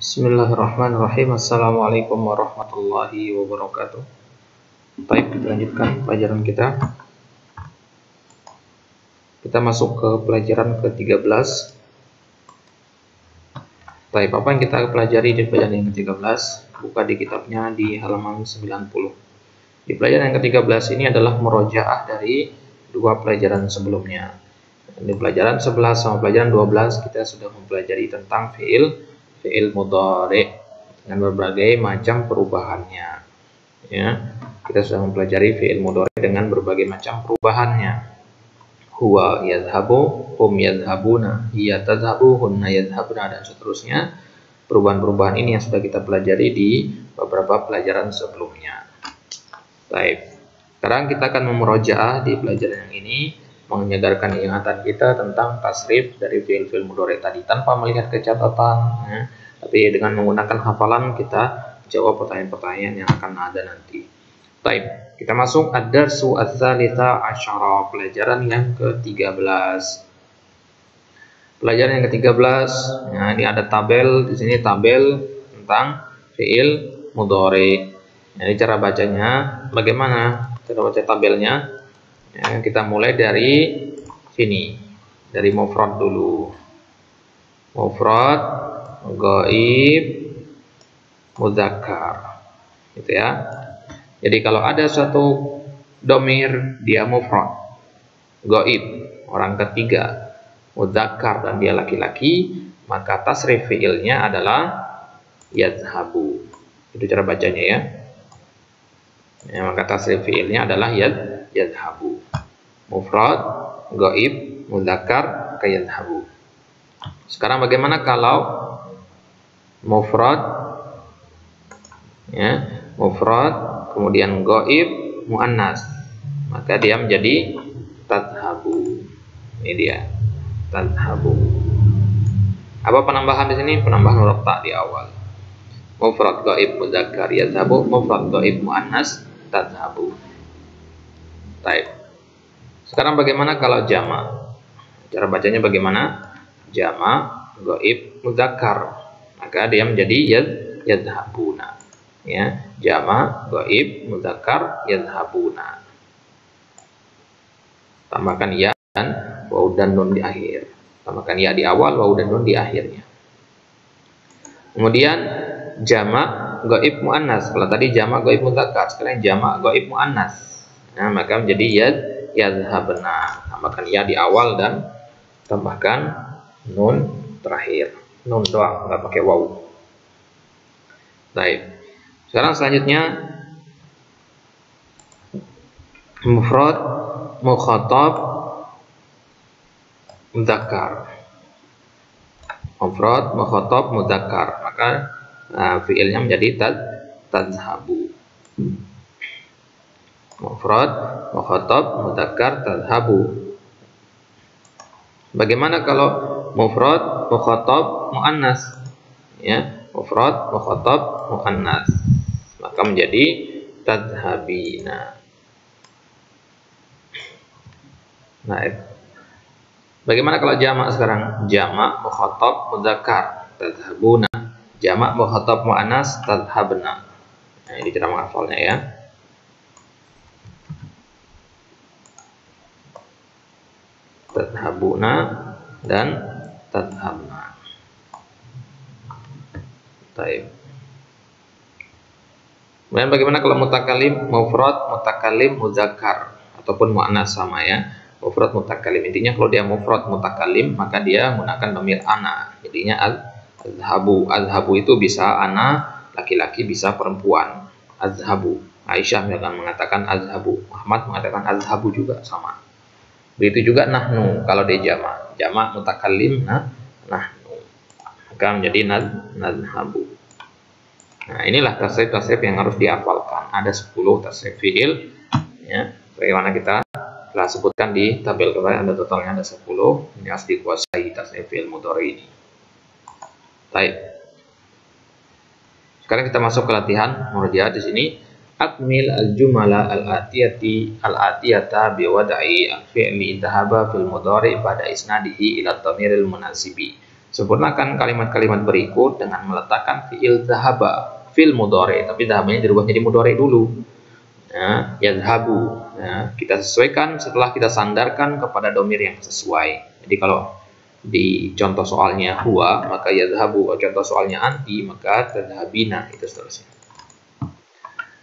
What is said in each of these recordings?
Bismillahirrahmanirrahim. Assalamualaikum warahmatullahi wabarakatuh. Baik, kita lanjutkan pelajaran kita. Kita masuk ke pelajaran ke-13. Baik, apa yang kita pelajari di pelajaran yang ke-13? Buka di kitabnya di halaman 90. Di pelajaran yang ke-13 ini adalah murojaah dari dua pelajaran sebelumnya. Di pelajaran 11 sama pelajaran 12 kita sudah mempelajari tentang fi'il mudhari dengan berbagai macam perubahannya. Ya, kita sudah mempelajari fi'il mudhari dengan berbagai macam perubahannya. Huwa yadhhabu, hum yadhhabuna, hiya tadhhabu, hunna yadhhabna, dan seterusnya. Perubahan-perubahan ini yang sudah kita pelajari di beberapa pelajaran sebelumnya. Baik, sekarang kita akan memurojaah di pelajaran yang ini, menyegarkan ingatan kita tentang tasrif dari fi'il mudhari tadi tanpa melihat catatan, ya. Tapi dengan menggunakan hafalan kita jawab pertanyaan-pertanyaan yang akan ada nanti. Baik, kita masuk ad-darsu ats-tsalitsah asyara, pelajaran yang ke-13. Pelajaran yang ke-13, ya, ini ada tabel di sini, tabel tentang fi'il mudhari. Jadi cara bacanya bagaimana? Cara baca tabelnya? Ya, kita mulai dari sini, dari mufrad dulu. Mufrad, ghaib, mudzakkar, gitu ya. Jadi kalau ada satu domir dia mufrad, ghaib orang ketiga, mudzakkar dan dia laki-laki, maka tasrif fi'ilnya adalah yadhhabu. Itu cara bacanya ya. Ya, maka tasrif fi'ilnya adalah yadhhabu. Mufrad, ghaib, mudzakkar, yadhhabu. Sekarang bagaimana kalau mufrad, ya, mufrad kemudian ghaib muannas, maka dia menjadi tadhhabu. Ini dia, tadhhabu. Apa penambahan di sini? Penambahan huruf ta di awal. Mufrad ghaib mudzakkar yadhhabu, mufrad ghaib muannas tadhhabu. Baik. Sekarang bagaimana kalau jamak? Cara bacanya bagaimana? Jamak ghaib mudzakkar, maka dia menjadi yadhhabuna. Ya, jamak ghaib mudzakkar yadhhabuna. Tambahkan ya dan waw dan nun di akhir. Tambahkan ya di awal, waw dan nun di akhirnya. Kemudian jamak ghaib muannas. Kalau tadi jamak ghaib mudzakkar, sekarang jamak ghaib muannas. Nah, maka menjadi yadhhabna. Tambahkan ya di awal dan tambahkan nun terakhir. Nun doang, nggak pakai waw. Baik. Sekarang selanjutnya mufrad mukhatab mudzakkar. Mufrad mukhatab mudzakkar, maka fi'ilnya menjadi tadhhabu. Mufrad mukhatab mudzakkar tadhhabu. Bagaimana kalau mufrad mukhatab muannas? Ya, mufrad mukhatab muannas, maka menjadi tadhhabina. Baik. Bagaimana kalau jamak sekarang? Jamak mukhatab mudzakkar tadhhabuna, jamak mukhatab muannas tadhhabna. Nah, ini cara menghafalnya ya. Tadhhabuna dan tadhhabna. Baik. Kemudian bagaimana kalau mutakalim mufrad mutakalim mudzakkar ataupun muannas sama ya. Mufrad mutakalim, intinya kalau dia mufrad mutakalim maka dia menggunakan domir ana. Jadinya azhabu. Azhabu itu bisa ana laki-laki, bisa perempuan. Azhabu. Aisyah akan mengatakan azhabu. Muhammad mengatakan azhabu juga sama. Begitu juga nahnu kalau dia jamak. Jamak mutakalim nahnu. Maka menjadi nadhhabu. Nah, inilah tasrif-tasrif yang harus dihafalkan. Ada 10 tasrif fi'il ya. Bagaimana kita telah sebutkan di tabel kemarin, ada totalnya ada 10. Ini harus dikuasai tasrif fi'il mudhari ini. Baik. Sekarang kita masuk ke latihan murojaah di sini. Akmil al-jumala al-atiyata biwada'i al-fi'li dhahaba fil mudhari pada isnadihi ila dhamiril munasibi. Sempurnakan kalimat-kalimat berikut dengan meletakkan fi'il dhahaba, fi'il mudhari, tapi dhahabanya dirubah jadi mudhari dulu. Ya, yadhabu. Ya, kita sesuaikan setelah kita sandarkan kepada domir yang sesuai. Jadi kalau di contoh soalnya huwa, maka yadhabu. Contoh soalnya anti, maka tadhabina, itu seterusnya.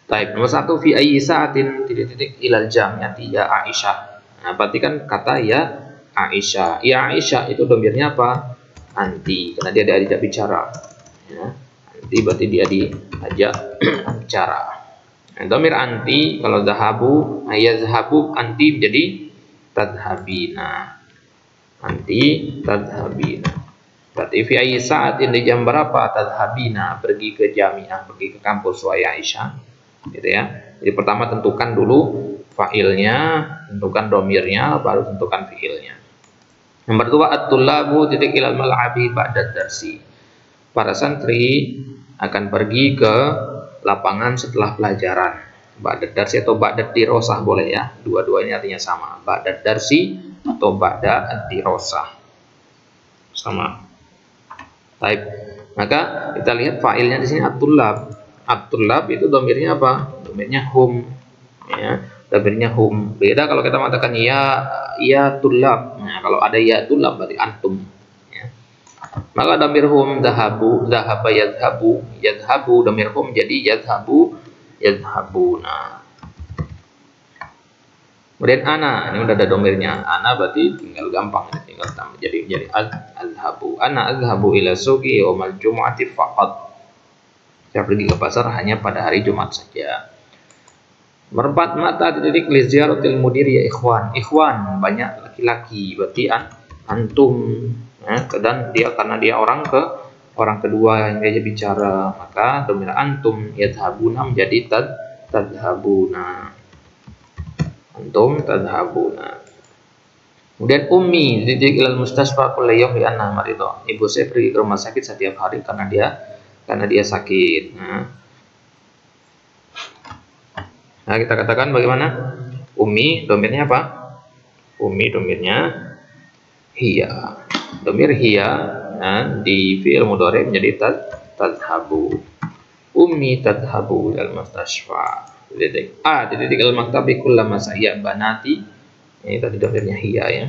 Baik, nomor 1, fi ayyi sa'atin titik-titik ilal jam'iyati ya Aisyah. Nah, perhatikan kata ya Aisyah. Ya Aisyah itu domirnya apa? Anti, karena dia diajak bicara. Ya, anti berarti dia diajak bicara. Nah, domir anti kalau zahabu, yazhabu anti menjadi tadhabina. Anti tadhabina. Berarti fi ayyi sa'atin di jam berapa tadhabina, pergi ke jamiah, pergi ke kampus wahai Aisyah. Gitu ya. Jadi pertama tentukan dulu fa'ilnya, tentukan domirnya, baru tentukan fi'ilnya. Nomor 2, at-tullabu titik ilal mal'abi ba'da darsi. Para santri akan pergi ke lapangan setelah pelajaran. Ba'da darsi atau ba'da dirosah boleh ya. Dua-duanya artinya sama. Ba'da darsi atau ba'da dirosah. Sama. Baik. Maka kita lihat fa'ilnya di sini at-tullab. At-tullab itu domirnya apa? Domirnya hum. Ya, domirnya hum. Beda kalau kita mengatakan ya tullab. Nah, kalau ada ya tullab berarti antum. Maka domir hum dhahabu, dhahaba yadhabu, yadhabu domir hum jadi yadhabu, yadhabuna. Kemudian ana, ini udah ada domirnya. Ana berarti tinggal gampang, tinggal tambah jadi adhabu. Ana adhabu ila suqi yaumal jumu'ati faqat. Saya pergi ke pasar hanya pada hari Jumat saja. Merempat mata titik li ziyaratil mudir ya ikhwan. Ikhwan banyak laki-laki, berarti antum. Ya, dan dia karena dia orang kedua yang diajak bicara, maka domir antum yadhabuna menjadi tadhabuna. Antum tadhabuna. Kemudian ummi titik ilal mustasfa kullu yawm li anna marido. Ibu saya pergi ke rumah sakit setiap hari karena dia sakit. Nah, kita katakan bagaimana? Ummi domirnya apa? Ummi domirnya hiya. Domir hiya di fi'il mudhari menjadi tadhabu. Ummi tadhabu ilal mustashfa. Titik al maktabi kullama saya banati. Ini tadi domirnya hiya ya.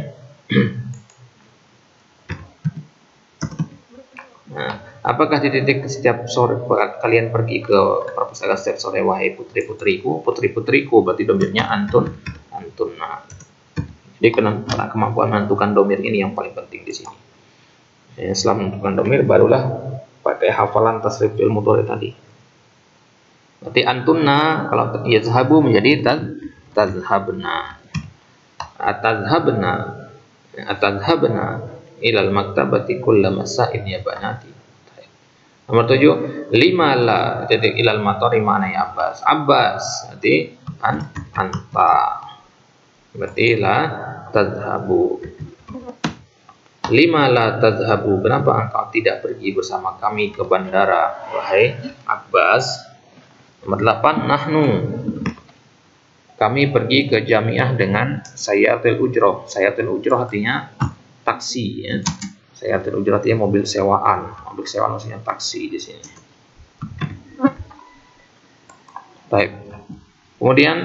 Nah, apakah di titik setiap sore kalian pergi ke perpustakaan setiap sore wahai putri-putriku? Putri-putriku berarti domirnya antunna. Jadi karena kemampuan menentukan domir ini yang paling penting di sini. Ya, setelah menentukan domir barulah pakai hafalan tasrif fi'il mudhari tadi. Berarti antunna kalau yazhabu menjadi tadhabna. Atadhabna ilal maktabati kullama sa'in ya banati. Nomor 7, limala titik ilal matori mana ya Abbas. Abbas berarti anta. Berarti la tadhabu. Lima la tadhabu. Kenapa engkau tidak pergi bersama kami ke bandara wahai Abbas? Nomor 8, nahnu. Kami pergi ke jamiah dengan sayatil ujroh. Sayatil ujroh artinya taksi ya. Sayatil ujroh artinya mobil sewaan. Mobil sewaan maksudnya taksi di sini. Baik. Kemudian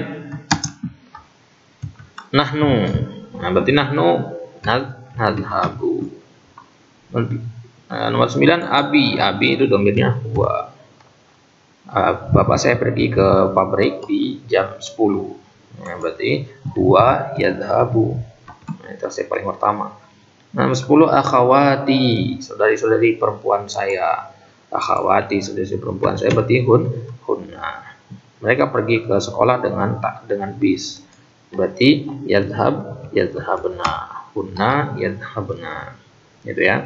nahnu. Nah, berarti nahnu nadhabu. Nomor 9, abi. Abi itu domirnya huwa. Bapak saya pergi ke pabrik di jam 10. Nah, berarti huwa yadhabu. Nah, itu saya paling pertama. Nomor 10, akhawati. Saudari-saudari perempuan saya. Akhawati, saudari perempuan saya berarti hunna. Mereka pergi ke sekolah dengan bis. Berarti yadhabna, hunna yadhabna. Gitu ya.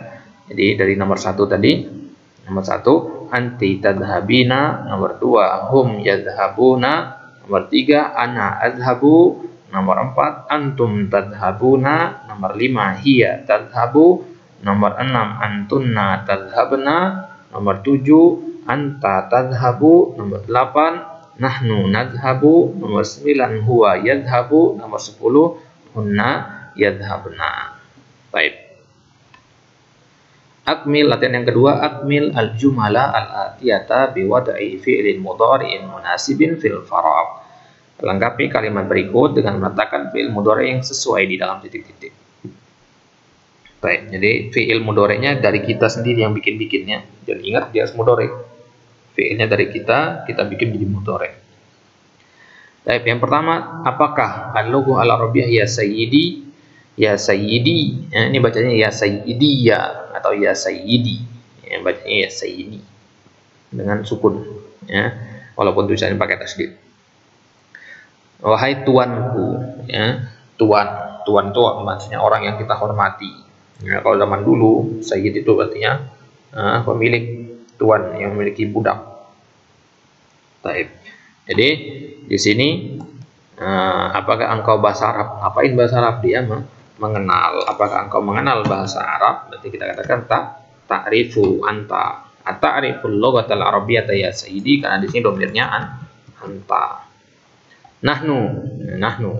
Jadi dari nomor 1 tadi, nomor 1 anti tadhabina, nomor 2 hum yadhabuna, nomor 3 ana adhabu, nomor 4 antum tadhabuna, nomor 5 hiya tadhabu, nomor 6 antunna tadhabna, nomor 7 anta tadhabu, nomor 8 nahnu nadhabu, nomor 9 huwa yadhabu, nomor 10 hunna yadhabna. Baik. Akmil, latihan yang kedua, akmil al-jumala al-atiyata biwad'i fi'lin mudhari'in munasibin fil faraq. Lengkapi kalimat berikut dengan meletakkan fi'il mudhari' yang sesuai di dalam titik-titik. Baik, jadi fi'il mudhari'nya dari kita sendiri yang bikin-bikinnya. Jadi ingat dia harus mudhari'. Fi'ilnya dari kita bikin jadi mudhari'. Baik, yang pertama, apakah al-lughah al-arabiyyah ya sayyidi? Ya sayyidi, ya, ini bacanya ya sayyidi ya, atau ya sayyidi, ya, bacanya ya sayyidi dengan sukun, ya, walaupun tulisannya pakai tasydid. Wahai tuanku, ya, tuan itu maksudnya orang yang kita hormati. Ya, kalau zaman dulu sayyid itu artinya pemilik, tuan yang memiliki budak. Baik. Jadi di sini apakah engkau bahasa Arab? Ngapain bahasa Arab? Dia mengenal. Apakah engkau mengenal bahasa Arab? Berarti kita katakan ta'rifu anta. Ta'riful lughatal arabiyyata ya sayyidi, karena di sini domirnya anta. Nahnu.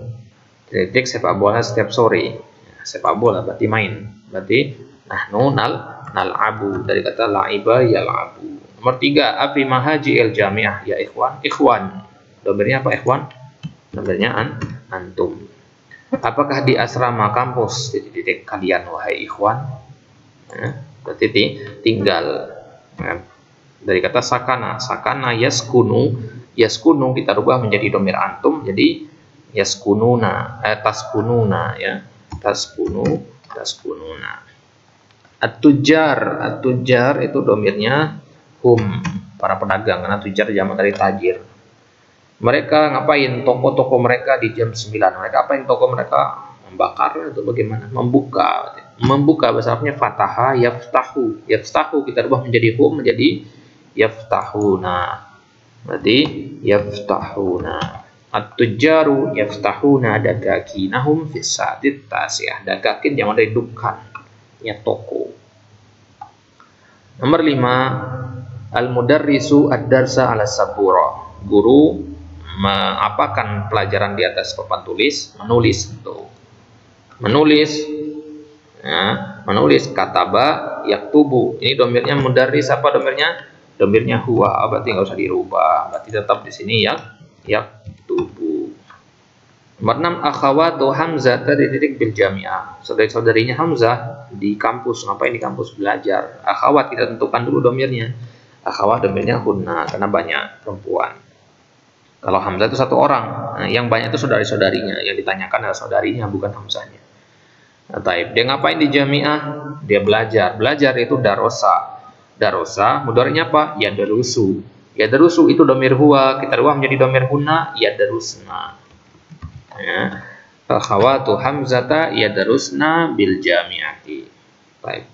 Titik sepak bola setiap sore. Sepak bola berarti main. Berarti nahnu nal'abu, dari kata la'iba yal'abu. Nomor 3, afi mahaji el jami'ah ya ikhwan. Ikhwan. Domirnya apa ikhwan? Domirnya antum. Apakah di asrama kampus titik kalian wahai ikhwan? Berarti tinggal. Dari kata sakana yaskunu kita rubah menjadi domir antum, jadi yaskununa, taskununa, ya, taskununa. At-tujjar itu domirnya hum, para pedagang, karena tujjar jamak dari tajir. Mereka ngapain toko-toko mereka di jam 9? Mereka apain toko mereka? Membakar atau bagaimana? Membuka bahasa Arabnya fataha yaftahu. Yaftahu kita rubah menjadi hum, menjadi yaftahuna. Berarti yaftahuna. At-tujjaru yaftahuna dagakinahum fis sa'atit tasiyah. Dagakin yang ada di dukan, ya toko. Nomor 5, al-mudarrisu ad-darsa ala sabura. Guru mengapakan pelajaran di atas papan tulis, menulis kataba yaktubu. Ini domirnya mudarris, apa domirnya? Domirnya huwa, berarti nggak usah dirubah, berarti tetap di sini yaktubu. Nomor 6, akhawatu Hamzah titik bil jami'ah. Saudari-saudarinya Hamzah di kampus. Ngapain di kampus? Belajar. Akhawat kita tentukan dulu domirnya. Akhawat domirnya hunna, karena banyak perempuan. Kalau Hamzah itu satu orang, yang banyak itu saudari-saudarinya. Yang ditanyakan adalah saudarinya, bukan Hamzahnya. Nah, taib. Dia ngapain di jami'ah? Dia belajar. Belajar itu darosa. Darosa, mudhari'nya apa? Ya darusu. Ya darusu itu domir huwa, kita rubah menjadi domir hunna, ya darusna. Ya. Akhawatu Hamzata ya darusna bil jami'ati. Taib.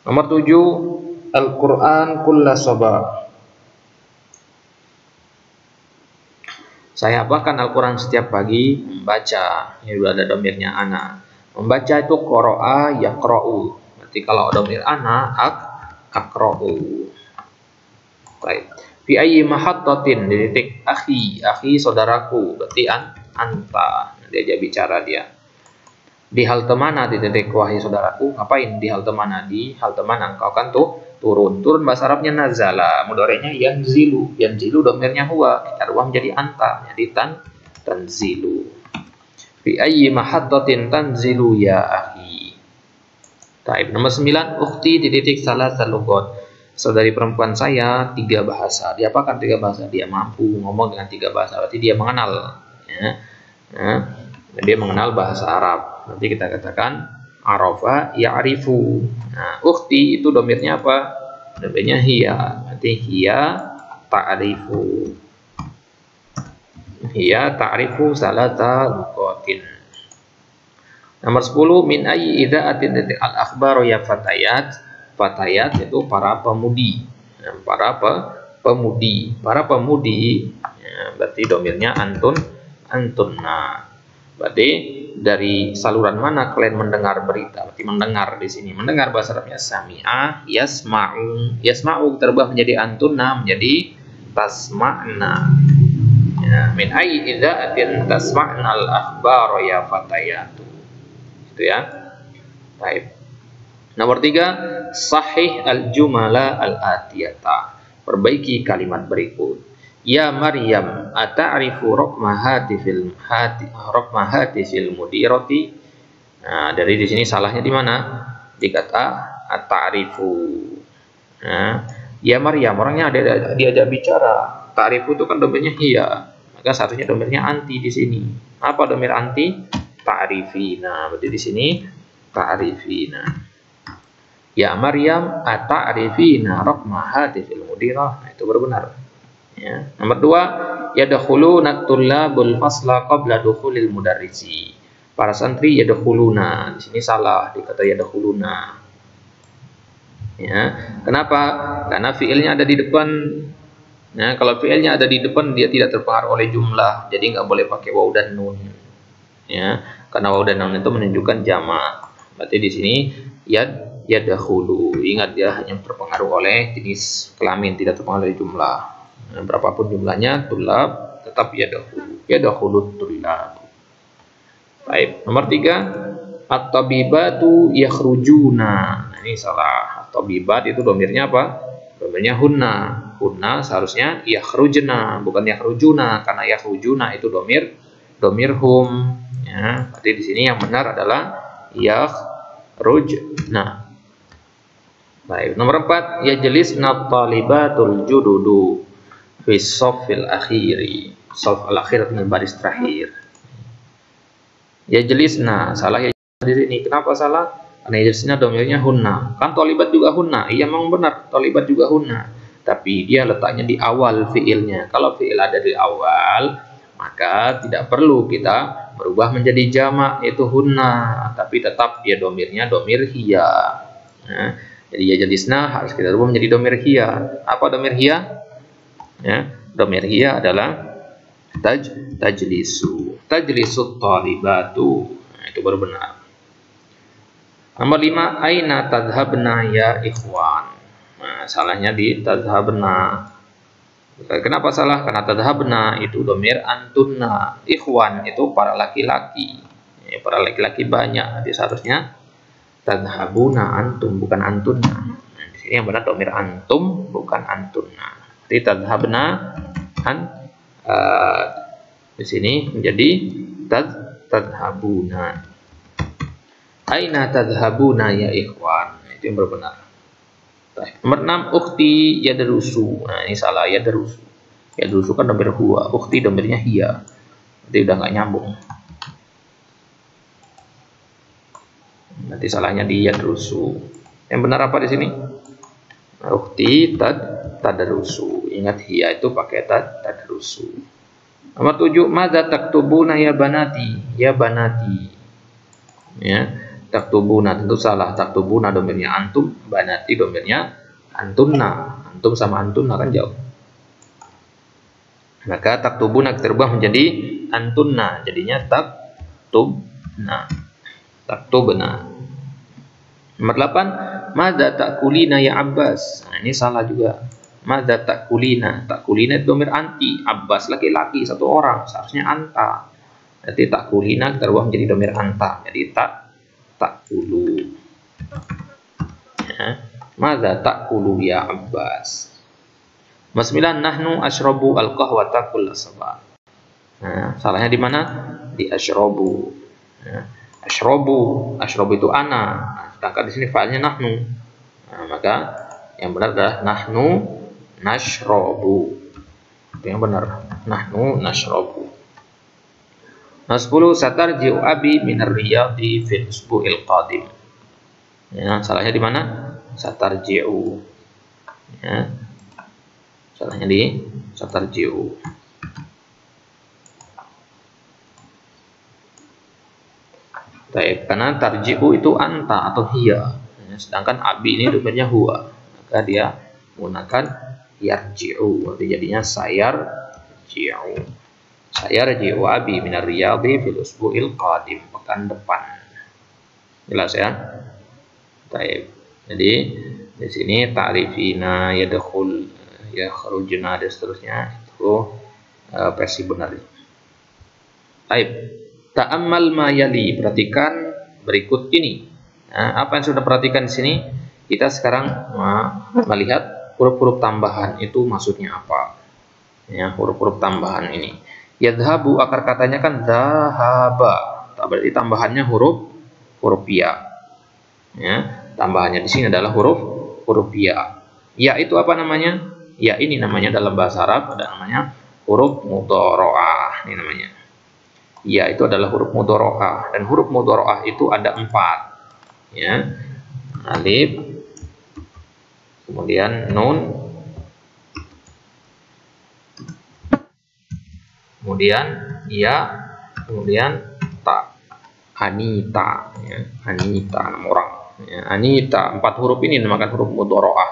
Nomor 7, Al-Quran kulla sabah. Saya apakan Al-Quran setiap pagi? Membaca. Ini sudah ada domirnya ana. Membaca itu qara'a yaqra'u. Berarti kalau domir ana aqra'u. Baik. Fi ayyi mahattatin di titik akhi saudaraku. Berarti anta. Dia bicara dia. Di halte mana di titik wahai saudaraku? Ngapain di halte mana? Di halte mana engkau kan turun bahasa Arabnya nazala, mudhari'nya yanzilu. Yanzilu domirnya huwa, kita rubah menjadi anta, jadi tanzilu. Fi ayyi mahattatin tanzilu ya akhi. Taib. Nomor 9, ukhti di titik salah lughat. Saudari perempuan saya 3 bahasa. Dia apakan 3 bahasa? Dia mampu ngomong dengan 3 bahasa. Berarti dia mengenal, ya. Dia mengenal bahasa Arab. Nanti kita katakan arafa ya'rifu. Nah, ukhti itu domirnya apa? Domirnya hiya. Berarti hiya ta'rifu. Hiya ta'rifu salata lughatin. Nomor 10, min ayyi idza'atin al-akhbaru ya fatayat. Fatayat itu para pemudi. Para pemudi, ya, berarti domirnya antunna. Berarti dari saluran mana kalian mendengar berita? Berarti mendengar di sini. Mendengar bahasa Arabnya sami'a yasma'u. Yasma'u terubah menjadi antunna, menjadi tasma'na. Ya, min ayyi idza'atin tasma'na al-akhbar ya fatayatu. Itu ya. Baik. Nomor 3, sahih al-jumala al-atiyata. Perbaiki kalimat berikut. Ya Maryam, ata'rifu raqma hatifil mudirati. Nah, dari di sini salahnya di mana? Di kata ata'rifu. Nah, ya Maryam, orangnya diajak bicara. Ta'rifu itu kan domirnya hiya. Maka seharusnya domirnya anti di sini. Apa domir anti? Ta'rifina. Berarti di sini ta'rifina. Ya Maryam, ata'rifina raqma hatifil mudirah. Nah, itu baru benar. Ya. Nomor 2, yadkhuluna tullabul fasla qabla dukhulil mudarrisi. Para santri yadkhuluna. Di sini salah di kata yadkhuluna. Ya. Kenapa? Karena fiilnya ada di depan. Nah, kalau fiilnya ada di depan dia tidak terpengaruh oleh jumlah. Jadi nggak boleh pakai waw dan nun. Ya, karena waw dan nun itu menunjukkan jamak. Berarti di sini yadkhulu. Ingat ya, hanya terpengaruh oleh jenis kelamin, tidak terpengaruh oleh jumlah. Nah, berapapun jumlahnya, tulab tetap yadkhulu tulab. Baik, nomor 3, at-tabibatu yakhrujuna. Nah, ini salah. At-tabibat itu domirnya apa? Domirnya hunna. Hunna seharusnya yakhrujna, bukan yakhrujuna, karena yakhrujuna itu domir hum. Ya, berarti di sini yang benar adalah yakhrujna. Baik, nomor 4, yajlisna talibatul jududu fi shaffil akhiri. Shaff al-akhir artinya baris terakhir. Yajlisna, salah ya di sini. Kenapa salah? Karena yajlisna domirnya hunna. Kan talibat juga hunna. Iya memang benar, talibat juga hunna. Tapi dia letaknya di awal fiilnya. Kalau fiil ada di awal, maka tidak perlu kita berubah menjadi jamak, yaitu hunna. Tapi tetap dia domirnya domir hiya. Nah, jadi yajlisna harus kita ubah menjadi domir hiya. Apa domir hiya? Ya, domir hiya adalah tajlisut talibatu. Nah, itu baru benar. Nomor 5, aina tadhabna ya ikhwan. Nah, salahnya di tadhabna. Kenapa salah? Karena tadhabna itu domir antunna. Ikhwan itu para laki-laki. Ya, para laki-laki banyak. Jadi seharusnya tadhabuna antum, bukan antunna. Nah, di sini yang benar domir antum, bukan antunna. Jadi tadhabna di sini menjadi tadhabuna. Aina tadhabuna ya ikhwan. Itu yang benar. Nomor 6, ukhti yadrusu. Nah, ini salah, yadrusu. Yadrusu kan domir huwa, ukhti domirnya hiya. Jadi udah nggak nyambung. Nanti salahnya di yadrusu. Yang benar apa di sini? Ukhti tadrusu. Ingat hiya itu pakai tadrusu. Nomor 7, madza taktubuna ya banati? Ya banati. Ya, taktubuna tentu salah. Taktubuna domirnya antum, banati domirnya antunna. Antum sama antunna kan jauh. Maka taktubuna kita rubah menjadi antunna. Jadinya taktubna. Taktubna. Nomor 8, madza takulina ya Abbas? Nah, ini salah juga. Madza takulina? Takulina itu domir anti. Abbas laki-laki, satu orang, seharusnya anta. Jadi takulina kita rubah menjadi domir anta. Jadi takulu. Ya. Madza takulu ya Abbas? Nomor 9, nahnu ashrabu al-qahwata kulla sabah. Nah, salahnya di mana? Di ashrabu. Ya. Ashrabu itu ana. Nah, sedangkan di sini fa'ilnya nahnu. Nah, maka yang benar adalah nahnu nashrabu. Itu yang benar. Nahnu nashrabu. Nah, 10, satarji'u abi minar riyadi fil usbu'il qadim. Ya, salahnya di mana? Satarji'u. Ya. Salahnya di satarji'u. Baik, karena tarji'u itu anta atau hiya. Ya, sedangkan abi ini domirnya huwa. Maka dia menggunakan yarji'u. Nanti jadinya sayarji'u. Sayarji'u abi minar riyadi fil usbu'il qadim. Pekan depan. Jelas ya? Baik. Jadi di sini ta'rifina yadkhul yakhrujna dan seterusnya itu versi benar. Baik. Ta'ammal ma yali, perhatikan berikut ini. Nah, apa yang sudah perhatikan di sini? Kita sekarang melihat huruf-huruf tambahan itu maksudnya apa. Ya, huruf-huruf tambahan ini. Yadhabu akar katanya kan dhahaba. Berarti tambahannya huruf ya. Ya, tambahannya di sini adalah huruf ya. Ya itu apa namanya? Ya ini namanya dalam bahasa Arab ada namanya huruf mudharaah. Ini namanya. Ya itu adalah huruf mudharaah dan huruf mudharaah itu ada 4. Ya. Alif, kemudian nun, kemudian ya, kemudian ta. Anita, ya. Anita nama orang. Ya, Anita 4 huruf ini dinamakan huruf mudharaah.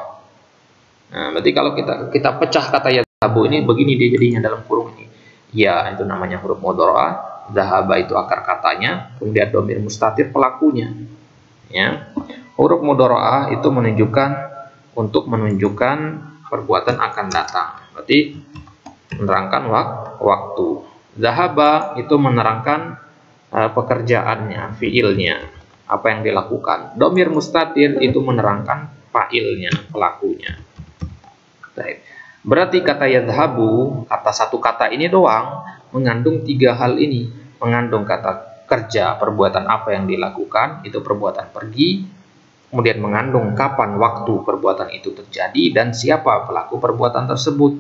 Nah, berarti kalau kita pecah kata yadhabu ini begini dia jadinya dalam kurung ini. Ya itu namanya huruf mudharaah, dhahaba itu akar katanya, kemudian dhamir mustatir pelakunya. Ya. Huruf mudharaah itu menunjukkan perbuatan akan datang. Berarti menerangkan waktu. Dhahaba itu menerangkan pekerjaannya, fiilnya, apa yang dilakukan. Dhamir mustatir itu menerangkan fa'ilnya, pelakunya. Baik. Berarti kata yadhabu, kata satu kata ini doang mengandung 3 hal ini. Mengandung kata kerja, perbuatan apa yang dilakukan, itu perbuatan pergi. Kemudian mengandung kapan waktu perbuatan itu terjadi dan siapa pelaku perbuatan tersebut.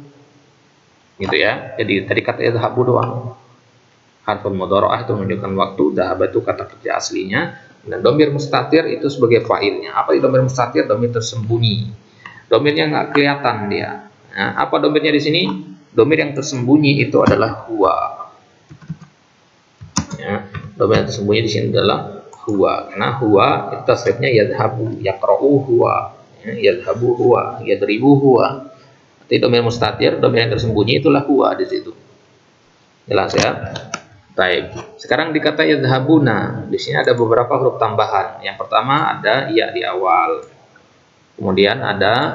Gitu ya. Jadi tadi kata yadhabu doang. Harful mudharaah itu menunjukkan waktu, dhahaba itu kata kerja aslinya, dan dhamir mustatir itu sebagai fa'ilnya. Apa itu dhamir mustatir? Dhamir tersembunyi. Dhamirnya nggak kelihatan dia. Nah, apa dhamirnya di sini? Dhamir yang tersembunyi itu adalah huwa. Ya, dhamir yang tersembunyi di sini adalah huwa. Karena huwa itu tasrifnya yadhabu, yaqra'u huwa, ya, yadhabu huwa, yadribu huwa. Jadi dhamir mustatir, dhamir yang tersembunyi itulah huwa di situ. Jelas ya? Baik, sekarang di kata yadhabuna, di sini ada beberapa huruf tambahan. Yang pertama ada ya di awal, kemudian ada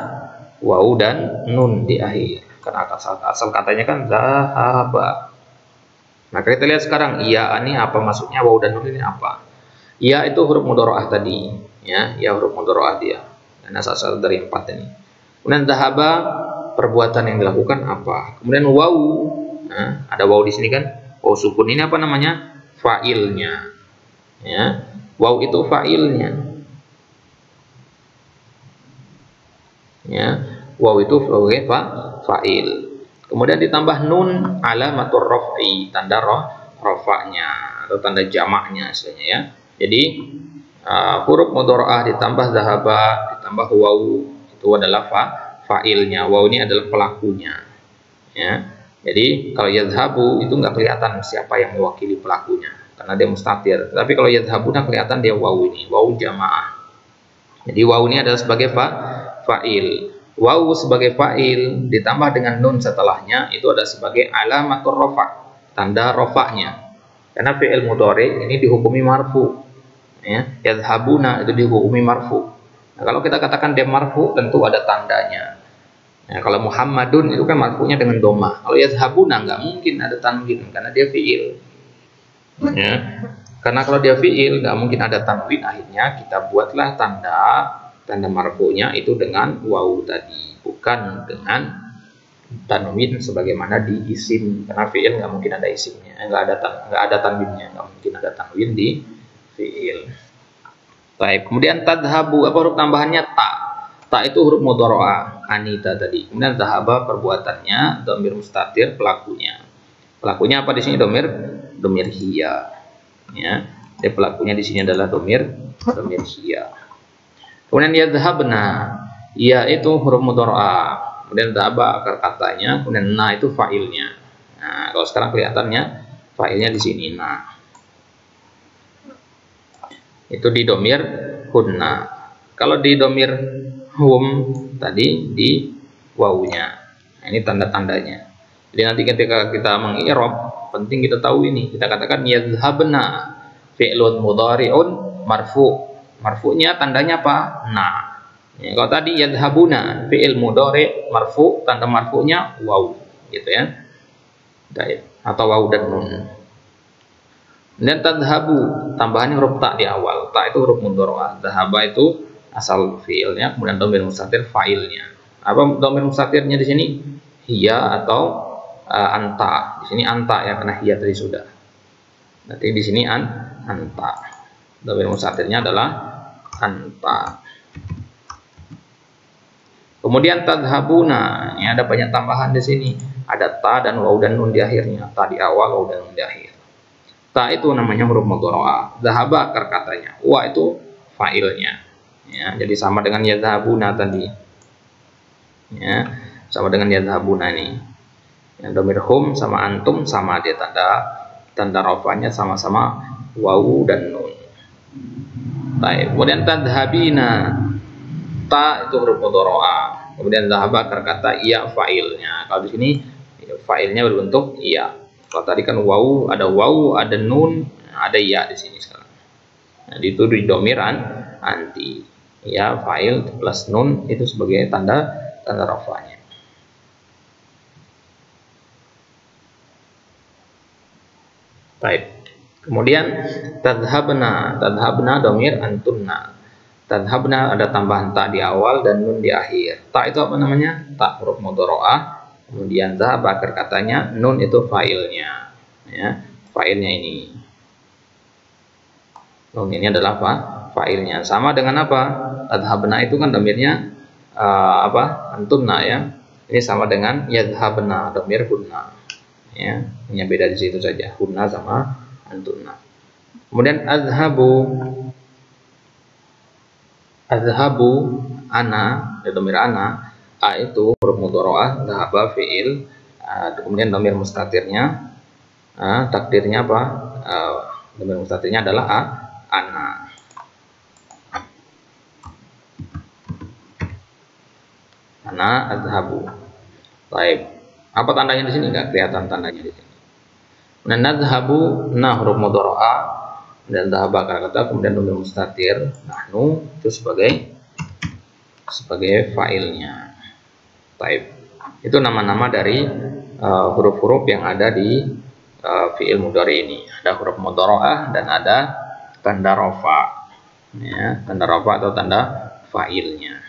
waw dan nun di akhir. Karena asal katanya kan zahaba. Nah kita lihat sekarang ya ini apa maksudnya, waw dan nun ini apa? Ya itu huruf mudharaah tadi, ya huruf mudharaah dia. Dan asal dari 4 ini. Kemudian zahaba perbuatan yang dilakukan apa? Kemudian waw, nah, ada waw di sini kan? Waw sukun ini apa namanya? Fa'ilnya. Ya. Waw itu fa'ilnya. Ya. Waw itu sebagai fa'il. Kemudian ditambah nun alamatur raf'i, tanda rafa'nya atau tanda jamaknya istilahnya ya. Jadi huruf mudharaah ditambah zahaba ditambah waw itu adalah fa'ilnya. Waw ini adalah pelakunya. Ya. Jadi kalau yadhabu itu nggak kelihatan siapa yang mewakili pelakunya karena dia mustatir. Tapi kalau yadhabuna kelihatan dia waw ini, waw jamaah. Jadi waw ini adalah sebagai fa'il. Waw sebagai fa'il ditambah dengan nun setelahnya itu adalah sebagai alamatur rafa', tanda rafa'nya. Karena fi'il mudhari ini dihukumi marfu. Ya, yadhabuna itu dihukumi marfu. Nah, kalau kita katakan dia marfu tentu ada tandanya. Nah, kalau Muhammadun itu kan marfu'nya dengan domah. Kalau yadhabuna nggak mungkin ada tanwin karena dia fi'il. Ya. Karena kalau dia fi'il nggak mungkin ada tanwin, akhirnya kita buatlah tanda marfu'nya itu dengan waw tadi, bukan dengan tanwin sebagaimana di isim. Karena fi'il nggak mungkin ada isimnya, nggak ada tanwinnya, nggak mungkin ada tanwin di fi'il. Baik, kemudian tadhabu apa huruf tambahannya ta. Ta itu huruf mudharaah, Anita tadi. Kemudian dhahaba perbuatannya, dhamir mustatir pelakunya. Pelakunya apa di sini? Dhamir hiya. Ya. Jadi pelakunya di sini adalah dhamir hiya. Kemudian yadhhabna, ya itu huruf mudharaah. Kemudian dhahaba akar katanya, kemudian na itu fa'ilnya. Nah, kalau sekarang kelihatannya fa'ilnya di sini na. Itu di dhamir hunna. Kalau di dhamir hum tadi di wawunya. Nah, ini tanda-tandanya. Jadi nanti ketika kita mengi'rab penting kita tahu ini. Kita katakan yadhhabna fi'lun mudhari'un marfu'. Marfu'nya tandanya apa? Na. Ya, kalau tadi yadhhabuna fi'il mudhari' marfu', tanda marfu'nya waw, gitu ya. Atau waw dan nun. Dan tadhabu, tambahannya huruf ta di awal. Ta itu huruf mudhari'ah. Dhahaba itu asal fiilnya, kemudian dhamir mustatir fa'ilnya. Apa dhamir mustatirnya di sini? Hiya atau anta. Di sini anta ya, karena hiya tadi sudah. Nanti di sini anta. Dhamir mustatirnya adalah anta. Kemudian tadhabuna, ini ada banyak tambahan di sini. Ada ta dan waw dan nun di akhirnya. Ta di awal, waw dan nun di akhir. Ta itu namanya huruf mudhari'ah. Dhahaba akar katanya. Wa itu fa'ilnya. Ya, jadi sama dengan yadhabuna tadi. Ya, sama dengan yadhabuna ini. Yang dhamir hum sama antum sama dia tanda rafanya sama-sama waw dan nun. Baik, kemudian tadhabina. Ta itu huruf mudhari'ah. Kemudian dhahaba akar kata iya fa'ilnya. Kalau di sini fa'ilnya berbentuk iya. Kalau tadi kan waw, ada nun, ada ya di sini sekarang. Nah, itu di dhamir anti. Ya, fa'il plus nun itu sebagai tanda rafanya. Baik. Kemudian tadhabna dhamir antunna. Tadhabna ada tambahan ta di awal dan nun di akhir. Ta itu apa namanya? Ta huruf mudhari'ah. Kemudian dhahaba akar katanya, nun itu fa'ilnya. Ya, fa'ilnya ini. Nun ini adalah apa? Fa'ilnya. Sama dengan apa? Tadhabna itu kan dhamirnya antunna ya. Ini sama dengan yadhabna, dhamir hunna. Ya, hanya beda di situ saja. Hunna sama antunna. Kemudian azhabu ana, dhamir ana. A itu huruf mudhari'ah, dhahaba fi'il, kemudian dhamir mustatirnya, takdirnya apa? Dhamir mustatirnya adalah ana. Ana adhabu. Baik. Apa tandanya di sini? Enggak kelihatan tandanya di sini. Nah, nadhabu huruf mudhari'ah dan dhahaba kata, kemudian dhamir mustatir, nahnu itu sebagai fa'ilnya. Baik. Itu nama-nama dari huruf-huruf yang ada di fi'il mudhari ini. Ada huruf mudhari'ah dan ada tanda rafa. Ya, tanda rafa atau tanda fa'ilnya.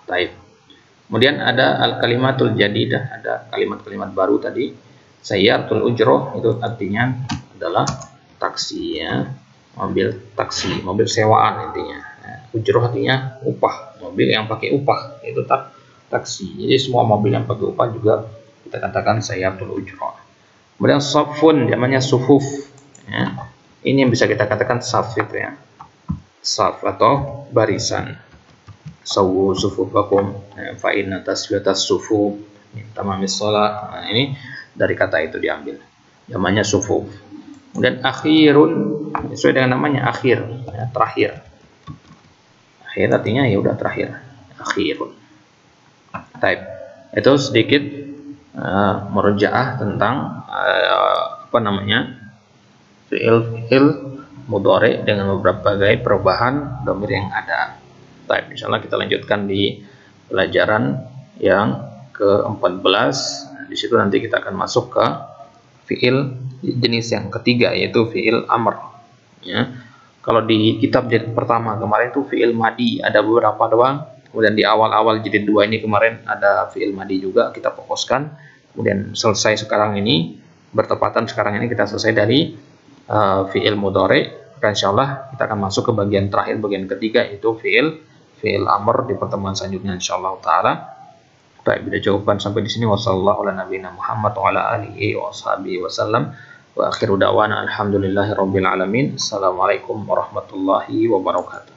Baik. Kemudian ada al-kalimatul jadidah, ada kalimat-kalimat baru tadi. Sayyaratul ujroh itu artinya adalah taksi ya. Mobil taksi, mobil sewaan intinya. Ujroh artinya upah, mobil yang pakai upah itu taksi. Jadi semua mobil yang pakai upah juga kita katakan sayyaratul ujroh. Kemudian safun namanya sufuf ya. Ini yang bisa kita katakan saf itu ya. Saf atau barisan. Sawu sufufakum fa inna taswiyatas sufuf min tamamis shalah. Nah, ini dari kata itu diambil. Namanya sufuf. Kemudian akhirun sesuai dengan namanya akhir ya, terakhir. Akhir artinya ya udah terakhir. Akhirun. Type. Itu sedikit merujaah tentang fiil mudhari dengan beberapa perubahan dhamir yang ada. Type. Insyaallah kita lanjutkan di pelajaran yang ke-14. Di situ nanti kita akan masuk ke fiil jenis yang ketiga yaitu fiil amr. Ya. Kalau di kitab jilid pertama kemarin itu fiil madi ada beberapa doang. Kemudian di awal-awal jilid 2 ini kemarin ada fiil madi juga kita fokuskan. Kemudian selesai sekarang ini, bertepatan sekarang ini kita selesai dari fiil mudhari. Insyaallah kita akan masuk ke bagian terakhir, bagian ketiga yaitu fiil amr di pertemuan selanjutnya insyaallah taala. Baik, bila jawaban sampai di sini wasallallahu ala nabiyina Muhammad wa ala alihi wa sahbihi wasallam. Wa akhiru da'wana alhamdulillahirabbil alamin. Assalamualaikum warahmatullahi wabarakatuh.